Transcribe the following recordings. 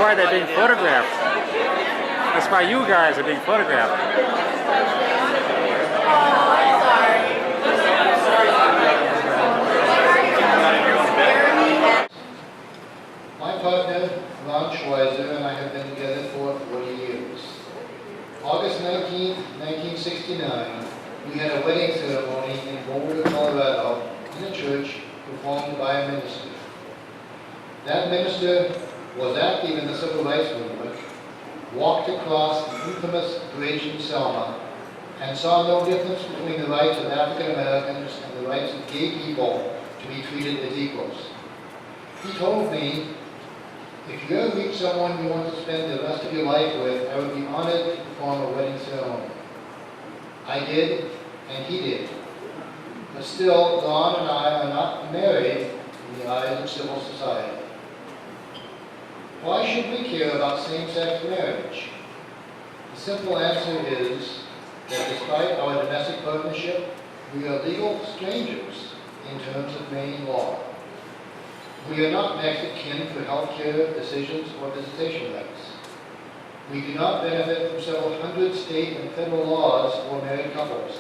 why they're being photographed. That's why you guys are being photographed. My partner, Ron Schweizer, and I have been together for 40 years. August 19, 1969, we had a wedding ceremony in Boulder, Colorado, in a church performed by a minister. That minister was active in the civil rights movement, walked across the infamous bridge in Selma, and saw no difference between the rights of African Americans and the rights of gay people to be treated as equals. He told me, if you ever meet someone you want to spend the rest of your life with, I would be honored to perform a wedding ceremony. I did, and he did. But still, Ron and I are not married in the eyes of civil society. Why should we care about same-sex marriage? The simple answer is that despite our domestic partnership, we are legal strangers in terms of Maine law. We are not next of kin for health care decisions or visitation rights. We do not benefit from several hundred state and federal laws for married couples,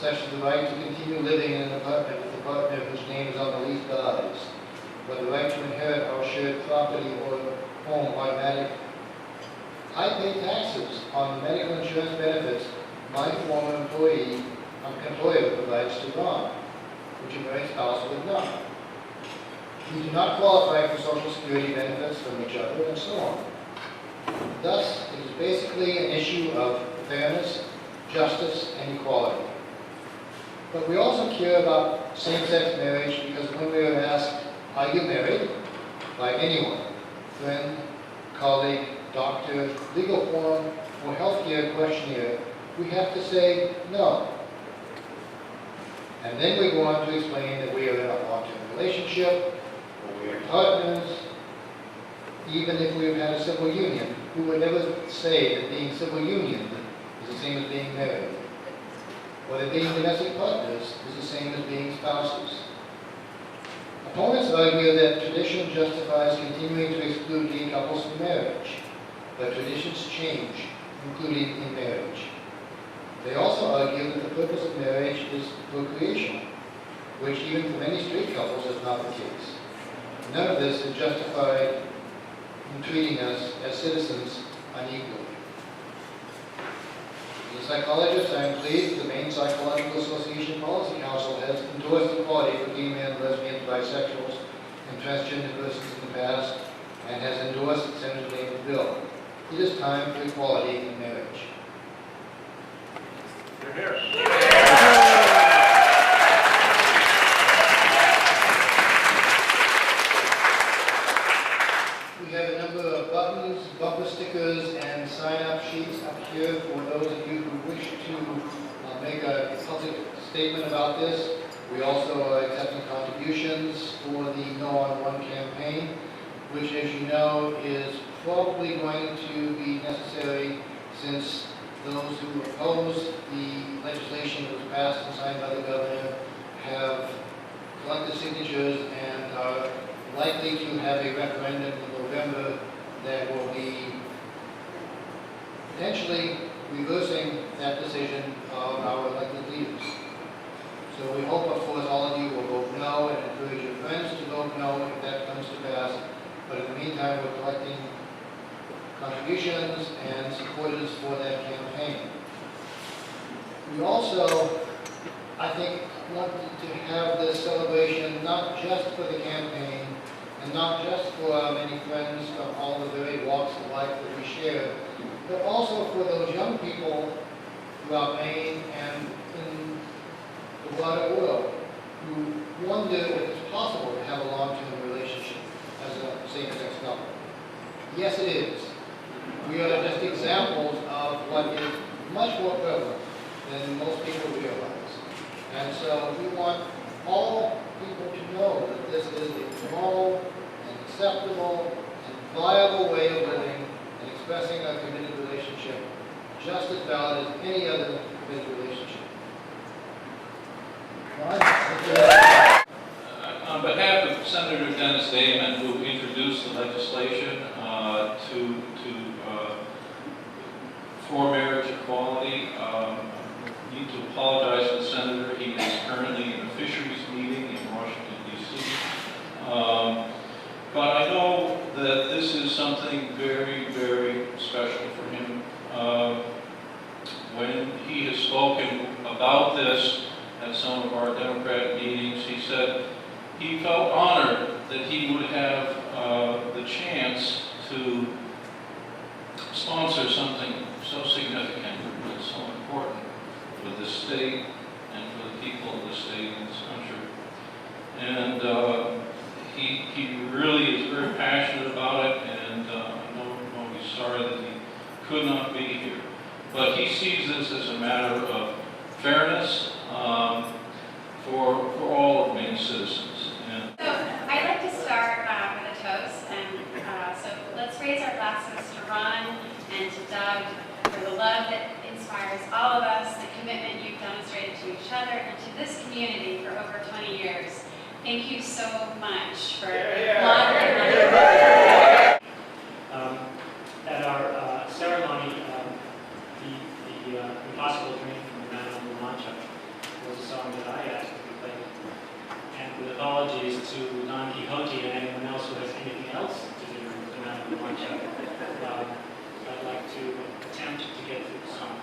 such as the right to continue living in an apartment with a partner whose name is on the lease dies, or the right to inherit our shared property or home automatically. I pay taxes on the medical insurance benefits my former employer provides to Ron, which a married spouse would not. We do not qualify for Social Security benefits from each other, and so on. Thus, it is basically an issue of fairness, justice, and equality. But we also care about same-sex marriage because when we are asked, are you married? By anyone, friend, colleague, doctor, legal form, or healthcare questionnaire, we have to say no. And then we go on to explain that we are in a long-term relationship, or we are partners. Even if we have had a civil union, we would never say that being civil union is the same as being married, or that being domestic partners is the same as being spouses. Opponents argue that tradition justifies continuing to exclude gay couples from marriage, but traditions change, including in marriage. They also argue that the purpose of marriage is procreation, which even for many straight couples is not the case. None of this is justified in treating us as citizens unequally. As a psychologist, I am pleased the Maine Psychological Association Policy Council has endorsed equality for gay men, lesbians, bisexuals, and transgender persons in the past, and has endorsed Senator Lane's bill. It is time for equality in marriage. You're here. We have a number of buttons, bumper stickers, and sign-up sheets up here for those of you who wish to make a public statement about this. We also are accepting contributions for the No on One campaign, which, as you know, is probably going to be necessary since those who oppose the legislation that was passed and signed by the governor have collected signatures and are likely to have a referendum in November that will be potentially reversing that decision of our elected leaders. So we hope, of course, all of you will vote no and encourage your friends to vote no if that comes to pass. But in the meantime, we're collecting contributions and supporters for that campaign. We also, I think, wanted to have this celebration not just for the campaign and not just for our many friends from all the varied walks of life that we share, but also for those young people throughout Maine and in the broader world who wonder if it's possible to have a long-term relationship as a same-sex couple. Yes, it is. We are just examples of what is much more prevalent than most people realize. And so we want all people to know that this is a normal and acceptable and viable way of living and expressing a committed relationship just as valid as any other committed relationship. On behalf of Senator Dennis Damon, who introduced the legislation to very, very special for him. When he has spoken about this at some of our Democrat meetings, he said he felt honored that he would have the chance to sponsor something so significant and so important for this state and for the people of this state and this country. And he really is very passionate about it, and I know he's sorry that he could not be here. But he sees this as a matter of fairness for all of Maine's citizens. And so I'd like to start with a toast, and so let's raise our glasses to Ron and to Doug for the love that inspires all of us, the commitment you've demonstrated to each other and to this community for over 20 years. Thank you so much for moderating. At our ceremony, the Impossible Dream from the Man on the Mancha was a song that I asked to be played. And with apologies to Don Quixote and anyone else who has anything else to do with the Man on the Mancha, I'd like to attempt to get through the song.